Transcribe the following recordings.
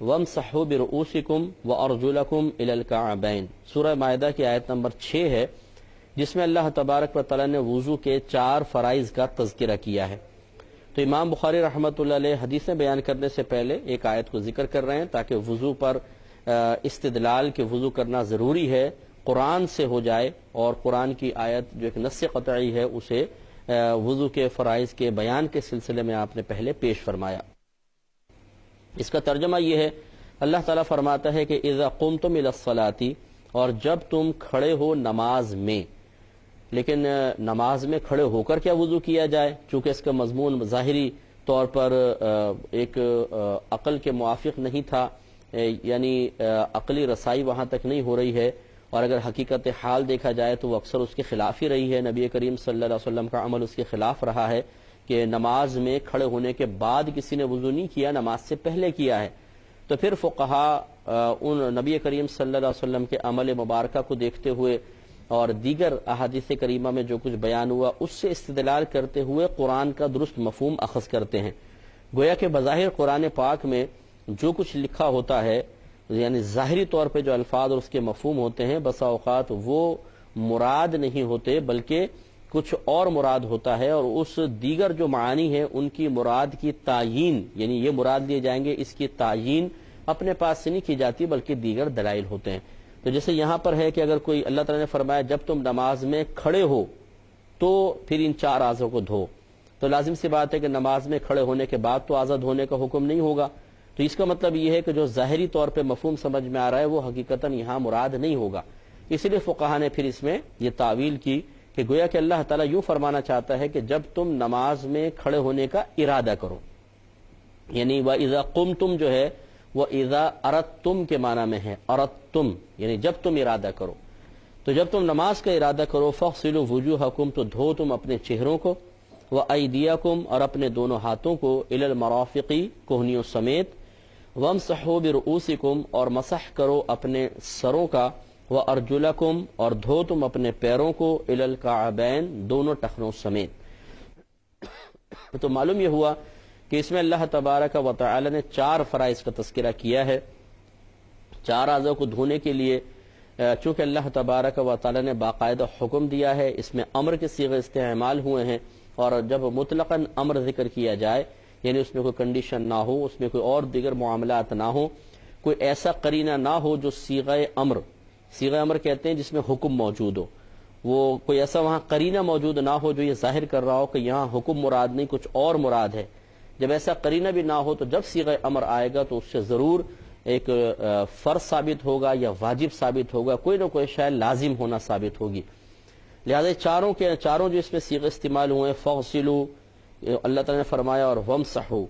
وَامْسَحُوا بِرُؤُوسِكُمْ وَأَرْجُلَكُمْ إِلَى الْكَعْبَيْن۔ سورہ مائدہ کی آیت نمبر 6 ہے، جس میں اللہ تبارک و تعالی نے وضو کے 4 فرائض کا تذکرہ کیا ہے۔ تو امام بخاری رحمۃ اللہ علیہ حدیثیں بیان کرنے سے پہلے ایک آیت کو ذکر کر رہے ہیں تاکہ وضو پر استدلال کے وضو کرنا ضروری ہے قرآن سے ہو جائے، اور قرآن کی آیت جو ایک نص قطعی ہے اسے وضو کے فرائض کے بیان کے سلسلے میں آپ نے پہلے پیش فرمایا۔ اس کا ترجمہ یہ ہے، اللہ تعالیٰ فرماتا ہے کہ اذا قمتم الی الصلاۃ، اور جب تم کھڑے ہو نماز میں۔ لیکن نماز میں کھڑے ہو کر کیا وضو کیا جائے؟ چونکہ اس کا مضمون ظاہری طور پر ایک عقل کے موافق نہیں تھا، یعنی عقلی رسائی وہاں تک نہیں ہو رہی ہے، اور اگر حقیقت حال دیکھا جائے تو وہ اکثر اس کے خلاف ہی رہی ہے۔ نبی کریم صلی اللہ علیہ وسلم کا عمل اس کے خلاف رہا ہے کہ نماز میں کھڑے ہونے کے بعد کسی نے وضو نہیں کیا، نماز سے پہلے کیا ہے۔ تو پھر فقہا ان نبی کریم صلی اللہ علیہ وسلم کے عمل مبارکہ کو دیکھتے ہوئے اور دیگر احادیث کریمہ میں جو کچھ بیان ہوا اس سے استدلال کرتے ہوئے قرآن کا درست مفہوم اخذ کرتے ہیں۔ گویا کہ بظاہر قرآن پاک میں جو کچھ لکھا ہوتا ہے، یعنی ظاہری طور پہ جو الفاظ اور اس کے مفہوم ہوتے ہیں، بسا اوقات وہ مراد نہیں ہوتے بلکہ کچھ اور مراد ہوتا ہے، اور اس دیگر جو معانی ہیں ان کی مراد کی تعیین، یعنی یہ مراد لیے جائیں گے، اس کی تعیین اپنے پاس سے نہیں کی جاتی بلکہ دیگر دلائل ہوتے ہیں۔ تو جیسے یہاں پر ہے کہ اگر کوئی اللہ تعالیٰ نے فرمایا جب تم نماز میں کھڑے ہو تو پھر ان 4 اعضاء کو دھو، تو لازم سی بات ہے کہ نماز میں کھڑے ہونے کے بعد تو اعضاء دھونے کا حکم نہیں ہوگا۔ تو اس کا مطلب یہ ہے کہ جو ظاہری طور پہ مفہوم سمجھ میں آ رہا ہے وہ حقیقتاً یہاں مراد نہیں ہوگا۔ اس لیے فقہا نے پھر اس میں یہ تعویل کی کہ گویا کہ اللہ تعالیٰ یوں فرمانا چاہتا ہے کہ جب تم نماز میں کھڑے ہونے کا ارادہ کرو، یعنی وَإِذَا قُمْتُم جو ہے وہ اذا اردتم کے معنی میں ہے، اردتم یعنی جب تم ارادہ کرو، تو جب تم نماز کا ارادہ کرو فاغسلوا وجوہکم، تو دھو تم اپنے چہروں کو، وایدیکم اور اپنے دونوں ہاتھوں کو، الی المرافق کوہنیوں سمیت، وامسحوا برؤوسکم اور مسح کرو اپنے سروں کا، وارجلکم اور دھو تم اپنے پیروں کو، الی الکعبین دونوں ٹخنوں سمیت۔ تو معلوم یہ ہوا کہ اس میں اللہ تبارک و تعالی نے 4 فرائض کا تذکرہ کیا ہے۔ 4 اعضاء کو دھونے کے لیے چونکہ اللہ تبارک و تعالی نے باقاعدہ حکم دیا ہے، اس میں امر کے صیغے استعمال ہوئے ہیں، اور جب مطلقاً امر ذکر کیا جائے یعنی اس میں کوئی کنڈیشن نہ ہو، اس میں کوئی اور دیگر معاملات نہ ہو، کوئی ایسا قرینہ نہ ہو جو صیغہ امر کہتے ہیں جس میں حکم موجود ہو، وہ کوئی ایسا وہاں قرینہ موجود نہ ہو جو یہ ظاہر کر رہا ہو کہ یہاں حکم مراد نہیں کچھ اور مراد ہے۔ جب ایسا قرینہ بھی نہ ہو تو جب صیغہ امر آئے گا تو اس سے ضرور ایک فرض ثابت ہوگا یا واجب ثابت ہوگا، کوئی نہ کوئی شاید لازم ہونا ثابت ہوگی۔ لہذا چاروں جو اس میں صیغے استعمال ہوئے، فاغسلوا اللہ تعالیٰ نے فرمایا، اور وامسحوا،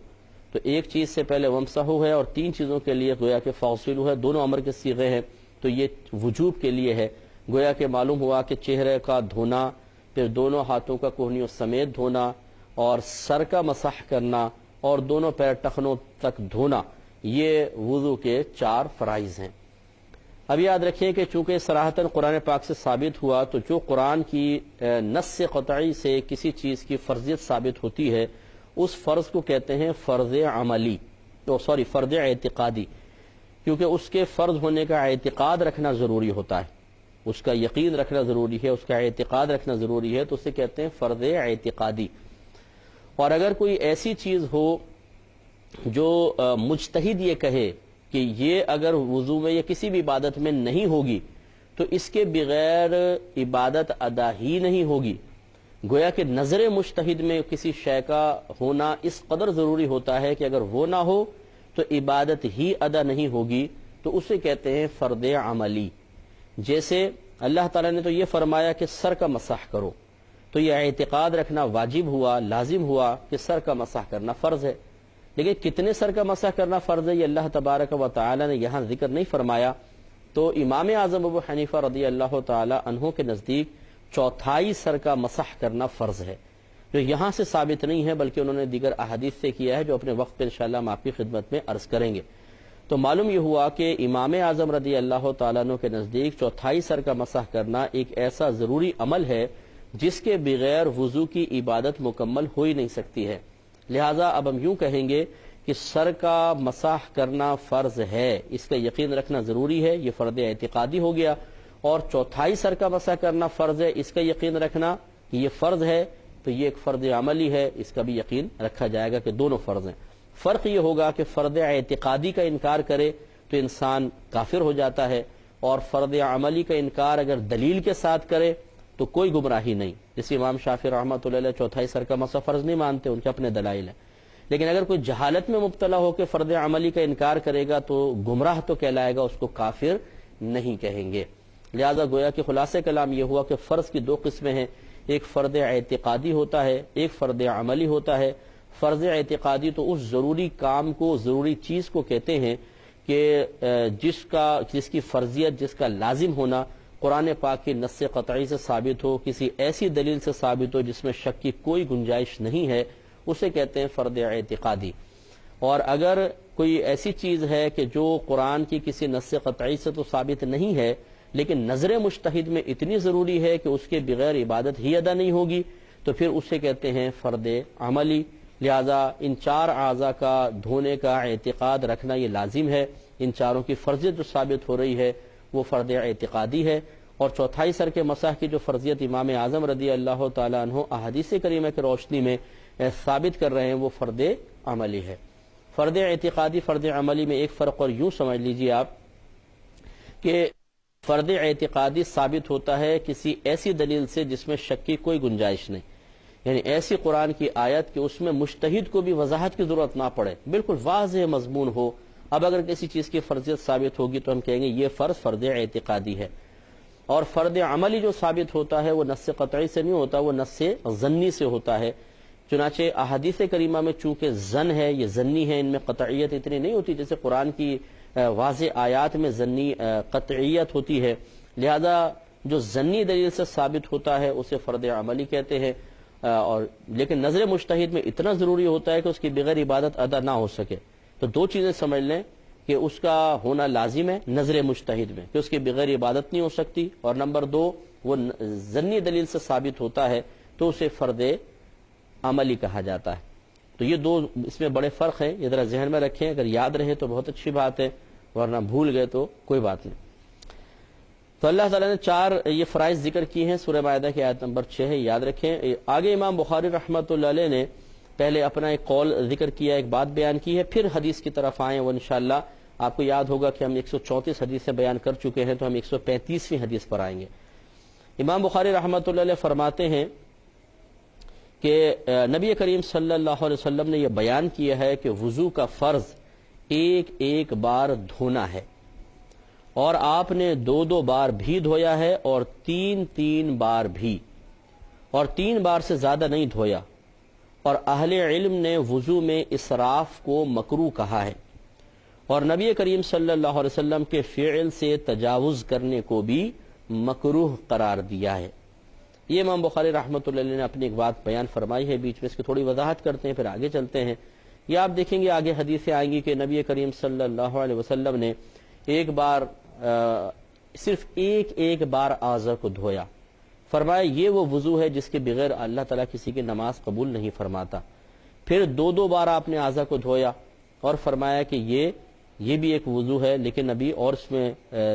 تو ایک چیز سے پہلے وامسحوا ہے اور 3 چیزوں کے لیے گویا کہ فاغسلوا ہے، دونوں امر کے صیغے ہیں، تو یہ وجوب کے لیے ہے۔ گویا کہ معلوم ہوا کہ چہرے کا دھونا، پھر دونوں ہاتھوں کا کوہنیوں سمیت دھونا، اور سر کا مسح کرنا، اور دونوں پیر ٹخنوں تک دھونا، یہ وضو کے 4 فرائض ہیں۔ اب یاد رکھیں کہ چونکہ صراحتاً قرآن پاک سے ثابت ہوا، تو جو قرآن کی نص قطعی سے کسی چیز کی فرضیت ثابت ہوتی ہے اس فرض کو کہتے ہیں فرض عملی، فرض اعتقادی، کیونکہ اس کے فرض ہونے کا اعتقاد رکھنا ضروری ہوتا ہے، اس کا یقین رکھنا ضروری ہے، اس کا اعتقاد رکھنا ضروری ہے، تو اسے کہتے ہیں فرض اعتقادی۔ اور اگر کوئی ایسی چیز ہو جو مجتہد یہ کہے کہ یہ اگر وضو میں یا کسی بھی عبادت میں نہیں ہوگی تو اس کے بغیر عبادت ادا ہی نہیں ہوگی، گویا کہ نظر مجتہد میں کسی شے کا ہونا اس قدر ضروری ہوتا ہے کہ اگر وہ نہ ہو تو عبادت ہی ادا نہیں ہوگی، تو اسے کہتے ہیں فرض عملی۔ جیسے اللہ تعالیٰ نے تو یہ فرمایا کہ سر کا مسح کرو، تو یہ اعتقاد رکھنا واجب ہوا، لازم ہوا کہ سر کا مسح کرنا فرض ہے، لیکن کتنے سر کا مسح کرنا فرض ہے یہ اللہ تبارک و تعالی نے یہاں ذکر نہیں فرمایا۔ تو امام اعظم ابو حنیفہ رضی اللہ تعالی عنہ کے نزدیک 1/4 سر کا مسح کرنا فرض ہے، جو یہاں سے ثابت نہیں ہے بلکہ انہوں نے دیگر احادیث سے کیا ہے جو اپنے وقت پہ انشاءاللہ ہم آپ کی خدمت میں عرض کریں گے۔ تو معلوم یہ ہوا کہ امام اعظم رضی اللہ تعالیٰ عنہ کے نزدیک 1/4 سر کا مسح کرنا ایک ایسا ضروری عمل ہے جس کے بغیر وضو کی عبادت مکمل ہو ہی نہیں سکتی ہے۔ لہٰذا اب ہم یوں کہیں گے کہ سر کا مسح کرنا فرض ہے، اس کا یقین رکھنا ضروری ہے، یہ فرض اعتقادی ہو گیا، اور چوتھائی سر کا مسح کرنا فرض ہے، اس کا یقین رکھنا کہ یہ فرض ہے، تو یہ ایک فرض عملی ہے، اس کا بھی یقین رکھا جائے گا کہ دونوں فرض ہیں۔ فرق یہ ہوگا کہ فرض اعتقادی کا انکار کرے تو انسان کافر ہو جاتا ہے، اور فرض عملی کا انکار اگر دلیل کے ساتھ کرے تو کوئی گمراہی نہیں۔ جیسے امام شافعی رحمۃ اللہ علیہ چوتھائی سر کا مسح فرض نہیں مانتے، ان کے اپنے دلائل ہیں، لیکن اگر کوئی جہالت میں مبتلا ہو کے فرض عملی کا انکار کرے گا تو گمراہ تو کہلائے گا، اس کو کافر نہیں کہیں گے۔ لہذا گویا کہ خلاصہ کلام یہ ہوا کہ فرض کی دو قسمیں ہیں، ایک فرض اعتقادی ہوتا ہے، ایک فرض عملی ہوتا ہے۔ فرض اعتقادی تو اس ضروری کام کو، ضروری چیز کو کہتے ہیں کہ جس کی فرضیت، جس کا لازم ہونا قرآن پاک کی نص قطعی سے ثابت ہو، کسی ایسی دلیل سے ثابت ہو جس میں شک کی کوئی گنجائش نہیں ہے، اسے کہتے ہیں فرض اعتقادی۔ اور اگر کوئی ایسی چیز ہے کہ جو قرآن کی کسی نص قطعی سے تو ثابت نہیں ہے، لیکن نظر مجتہد میں اتنی ضروری ہے کہ اس کے بغیر عبادت ہی ادا نہیں ہوگی، تو پھر اسے کہتے ہیں فرض عملی۔ لہذا ان چار اعضاء کا دھونے کا اعتقاد رکھنا یہ لازم ہے، ان چاروں کی فرضیت جو ثابت ہو رہی ہے وہ فرض اعتقادی ہے، اور چوتھائی سر کے مسح کی جو فرضیت امام اعظم رضی اللہ تعالی عنہ احادیث کریمہ کی روشنی میں ثابت کر رہے ہیں وہ فرض عملی ہے۔ فرض اعتقادی فرض عملی میں ایک فرق اور یوں سمجھ لیجئے آپ کہ فرض اعتقادی ثابت ہوتا ہے کسی ایسی دلیل سے جس میں شک کی کوئی گنجائش نہیں، یعنی ایسی قرآن کی آیت کہ اس میں مجتہد کو بھی وضاحت کی ضرورت نہ پڑے، بالکل واضح مضمون ہو۔ اب اگر کسی چیز کی فرضیت ثابت ہوگی تو ہم کہیں گے یہ فرض اعتقادی ہے۔ اور فرض عملی جو ثابت ہوتا ہے وہ نص قطعی سے نہیں ہوتا، وہ نص ظنی سے ہوتا ہے۔ چنانچہ احادیث کریمہ میں چونکہ ظن ہے، یہ ظنی ہے، ان میں قطعیت اتنی نہیں ہوتی جیسے قرآن کی واضح آیات میں ظنی قطعیت ہوتی ہے، لہذا جو ظنی دلیل سے ثابت ہوتا ہے اسے فرض عملی کہتے ہیں۔ اور لیکن نظر مجتہد میں اتنا ضروری ہوتا ہے کہ اس کی بغیر عبادت ادا نہ ہو سکے، تو دو چیزیں سمجھ لیں کہ اس کا ہونا لازم ہے نظر مجتہد میں کہ اس کے بغیر عبادت نہیں ہو سکتی، اور نمبر دو وہ ظنی دلیل سے ثابت ہوتا ہے تو اسے فرض عملی کہا جاتا ہے۔ تو یہ دو اس میں بڑے فرق ہیں، یہ ذرا ذہن میں رکھیں، اگر یاد رہے تو بہت اچھی بات ہے، ورنہ بھول گئے تو کوئی بات نہیں۔ تو اللہ تعالیٰ نے چار یہ فرائض ذکر کی ہیں، سورہ مائدہ کی آیت نمبر 6 ہے، یاد رکھیں۔ آگے امام بخاری رحمۃ اللہ علیہ نے پہلے اپنا ایک قول ذکر کیا، ایک بات بیان کی ہے، پھر حدیث کی طرف آئیں، وہ انشاءاللہ آپ کو یاد ہوگا کہ ہم 134 حدیثیں بیان کر چکے ہیں، تو ہم 135ویں حدیث پر آئیں گے۔ امام بخاری رحمۃ اللہ علیہ فرماتے ہیں کہ نبی کریم صلی اللہ علیہ وسلم نے یہ بیان کیا ہے کہ وضو کا فرض ایک ایک بار دھونا ہے، اور آپ نے دو دو بار بھی دھویا ہے، اور تین تین بار بھی، اور 3 بار سے زیادہ نہیں دھویا، اور اہل علم نے وضو میں اسراف کو مکروہ کہا ہے، اور نبی کریم صلی اللہ علیہ وسلم کے فعل سے تجاوز کرنے کو بھی مکروہ قرار دیا ہے۔ یہ امام بخاری رحمۃ اللہ علیہ نے اپنی ایک بات بیان فرمائی ہے، بیچ میں اس کی تھوڑی وضاحت کرتے ہیں پھر آگے چلتے ہیں۔ یہ آپ دیکھیں گے آگے حدیثیں آئیں گی کہ نبی کریم صلی اللہ علیہ وسلم نے ایک بار صرف ایک بار اعضاء کو دھویا، فرمایا یہ وہ وضو ہے جس کے بغیر اللہ تعالیٰ کسی کی نماز قبول نہیں فرماتا۔ پھر دو بار آپ نے اعضاء کو دھویا اور فرمایا کہ یہ بھی ایک وضو ہے، لیکن ابھی اور اس میں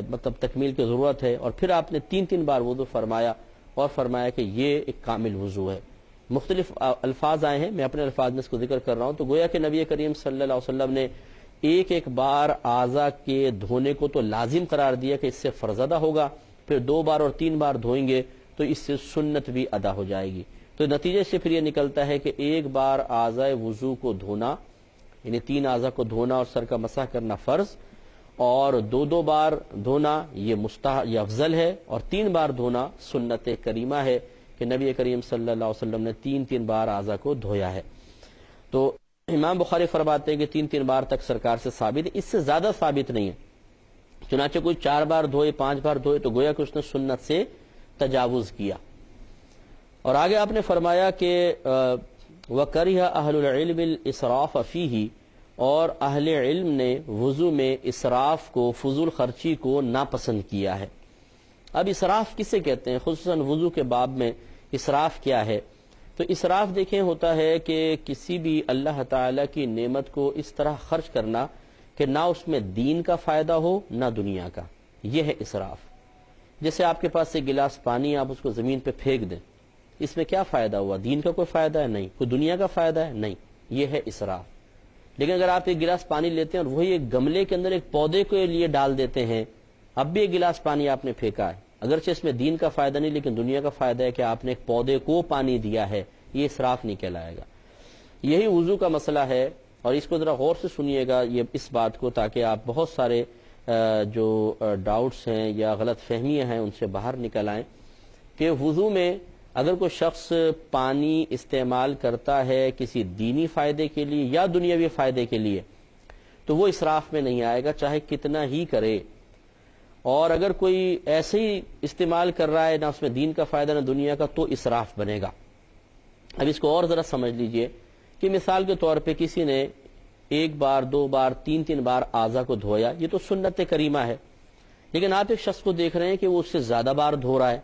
مطلب تکمیل کی ضرورت ہے، اور پھر آپ نے 3 بار وضو فرمایا اور فرمایا کہ یہ ایک کامل وضو ہے۔ مختلف الفاظ آئے ہیں، میں اپنے الفاظ میں اس کو ذکر کر رہا ہوں، تو گویا کہ نبی کریم صلی اللہ علیہ وسلم نے ایک بار اعضاء کے دھونے کو تو لازم قرار دیا کہ اس سے فرض ادا ہوگا، پھر 2 بار اور 3 بار دھوئیں گے تو اس سے سنت بھی ادا ہو جائے گی۔ تو نتیجے سے پھر یہ نکلتا ہے کہ ایک بار اعضاء وضو کو دھونا، یعنی 3 اعضاء کو دھونا اور سر کا مسح کرنا فرض، اور 2 بار دھونا یہ افضل ہے، اور 3 بار دھونا سنت کریمہ ہے کہ نبی کریم صلی اللہ علیہ وسلم نے 3 بار اعضاء کو دھویا ہے۔ تو امام بخاری فرماتے ہیں کہ 3 بار تک سرکار سے ثابت ہے، اس سے زیادہ ثابت نہیں ہے۔ چنانچہ کوئی 4 بار دھوئے 5 بار دھوئے تو گویا کہ اس نے سنت سے تجاوز کیا۔ اور آگے آپ نے فرمایا کہ وَكَرِهَ أَهْلُ الْعِلْمِ الْإِسْرَافَ فِيهِ، اور اہل علم نے وضو میں اسراف کو، فضول خرچی کو ناپسند کیا ہے۔ اب اسراف کسے کہتے ہیں؟ خصوصاً وضو کے باب میں اسراف کیا ہے؟ تو اسراف دیکھیں ہوتا ہے کہ کسی بھی اللہ تعالیٰ کی نعمت کو اس طرح خرچ کرنا کہ نہ اس میں دین کا فائدہ ہو نہ دنیا کا، یہ ہے اسراف۔ جیسے آپ کے پاس ایک گلاس پانی، آپ اس کو زمین پہ پھینک دیں، اس میں کیا فائدہ ہوا؟ دین کا کوئی فائدہ ہے؟ نہیں۔ کوئی دنیا کا فائدہ ہے؟ نہیں۔ یہ ہے اسراف۔ لیکن اگر آپ ایک گلاس پانی لیتے ہیں اور وہی ایک گملے کے اندر ایک پودے کے لیے ڈال دیتے ہیں، اب بھی ایک گلاس پانی آپ نے پھینکا ہے، اگرچہ اس میں دین کا فائدہ نہیں لیکن دنیا کا فائدہ ہے کہ آپ نے ایک پودے کو پانی دیا ہے، یہ اسراف نہیں کہلائے گا۔ یہی وضو کا مسئلہ ہے، اور اس کو ذرا غور سے سنیے گا یہ اس بات کو، تاکہ آپ بہت سارے جو ڈاؤٹس ہیں یا غلط فہمیاں ہیں ان سے باہر نکل آئیں کہ وضو میں اگر کوئی شخص پانی استعمال کرتا ہے کسی دینی فائدے کے لیے یا دنیاوی فائدے کے لیے تو وہ اسراف میں نہیں آئے گا، چاہے کتنا ہی کرے۔ اور اگر کوئی ایسے ہی استعمال کر رہا ہے، نہ اس میں دین کا فائدہ نہ دنیا کا، تو اسراف بنے گا۔ اب اس کو اور ذرا سمجھ لیجئے کہ مثال کے طور پہ کسی نے ایک بار، دو بار، تین بار اعضاء کو دھویا، یہ تو سنت کریمہ ہے، لیکن آپ ایک شخص کو دیکھ رہے ہیں کہ وہ اس سے زیادہ بار دھو رہا ہے،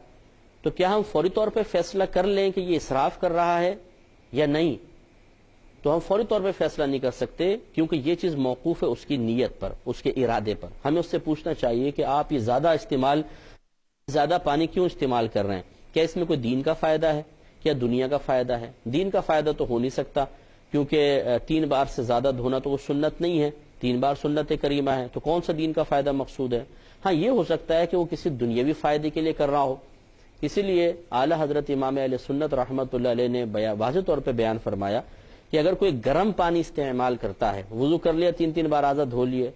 تو کیا ہم فوری طور پہ فیصلہ کر لیں کہ یہ اسراف کر رہا ہے یا نہیں؟ تو ہم فوری طور پہ فیصلہ نہیں کر سکتے، کیونکہ یہ چیز موقوف ہے اس کی نیت پر، اس کے ارادے پر۔ ہمیں اس سے پوچھنا چاہیے کہ آپ یہ زیادہ پانی کیوں استعمال کر رہے ہیں؟ کیا اس میں کوئی دین کا فائدہ ہے؟ کیا دنیا کا فائدہ ہے؟ دین کا فائدہ تو ہو نہیں سکتا، کیونکہ 3 بار سے زیادہ دھونا تو وہ سنت نہیں ہے، 3 بار سنت کریمہ ہے، تو کون سا دین کا فائدہ مقصود ہے؟ ہاں، یہ ہو سکتا ہے کہ وہ کسی دنیاوی فائدے کے لیے کر رہا ہو۔ اسی لیے اعلی حضرت امام اہل سنت رحمۃ اللہ علیہ نے واضح طور پہ بیان فرمایا کہ اگر کوئی گرم پانی استعمال کرتا ہے، وضو کر لیا، 3 بار اعضاء دھو لیے،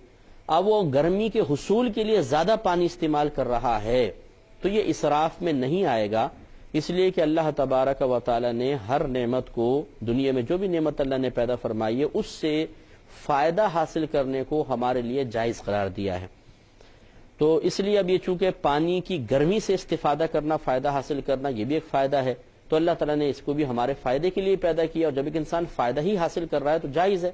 اب وہ گرمی کے حصول کے لیے زیادہ پانی استعمال کر رہا ہے تو یہ اسراف میں نہیں آئے گا، اس لیے کہ اللہ تبارک و تعالی نے ہر نعمت کو، دنیا میں جو بھی نعمت اللہ نے پیدا فرمائی ہے، اس سے فائدہ حاصل کرنے کو ہمارے لیے جائز قرار دیا ہے۔ تو اس لیے اب یہ چونکہ پانی کی گرمی سے استفادہ کرنا، فائدہ حاصل کرنا، یہ بھی ایک فائدہ ہے، تو اللہ تعالیٰ نے اس کو بھی ہمارے فائدے کے لیے پیدا کیا، اور جب ایک انسان فائدہ ہی حاصل کر رہا ہے تو جائز ہے۔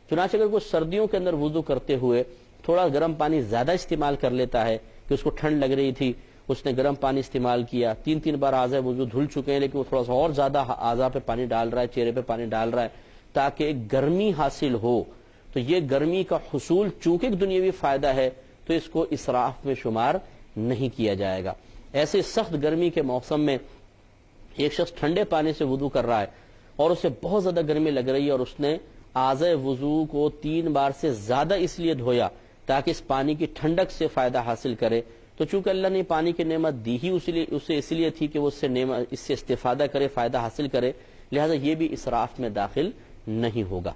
چنانچہ اگر کوئی سردیوں کے اندر وضو کرتے ہوئے تھوڑا گرم پانی زیادہ استعمال کر لیتا ہے کہ اس کو ٹھنڈ لگ رہی تھی، اس نے گرم پانی استعمال کیا، 3 بار اعضاء وضو دھل چکے ہیں، لیکن وہ تھوڑا سا اور زیادہ اعضاء پہ پانی ڈال رہا ہے، چہرے پہ پانی ڈال رہا ہے تاکہ گرمی حاصل ہو، تو یہ گرمی کا حصول چونکہ ایک دنیاوی فائدہ ہے تو اس کو اسراف میں شمار نہیں کیا جائے گا۔ ایسے سخت گرمی کے موسم میں ایک شخص ٹھنڈے پانی سے وضو کر رہا ہے اور اسے بہت زیادہ گرمی لگ رہی ہے، اور اس نے اعضاء وضو کو 3 بار سے زیادہ اس لیے دھویا تاکہ اس پانی کی ٹھنڈک سے فائدہ حاصل کرے، تو چونکہ اللہ نے پانی کی نعمت دی ہی اسے اس لیے تھی کہ وہ اس سے استفادہ کرے، فائدہ حاصل کرے، لہذا یہ بھی اسراف میں داخل نہیں ہوگا۔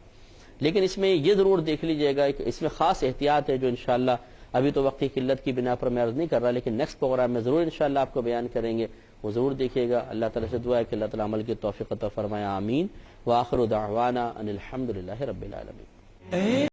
لیکن اس میں یہ ضرور دیکھ لیجئے گا کہ اس میں خاص احتیاط ہے جو انشاءاللہ ابھی تو وقت کی قلت کی بنا پر میں عرض نہیں کر رہا، لیکن نیکسٹ پروگرام میں ضرور انشاءاللہ آپ کو بیان کریں گے، وہ ضرور دیکھیے گا۔ اللہ تعالیٰ سے دعا ہے کہ اللہ تعالیٰ عمل کی توفیق عطا فرمائے، آمین۔ وآخر دعوانا ان الحمدللہ رب العالمین۔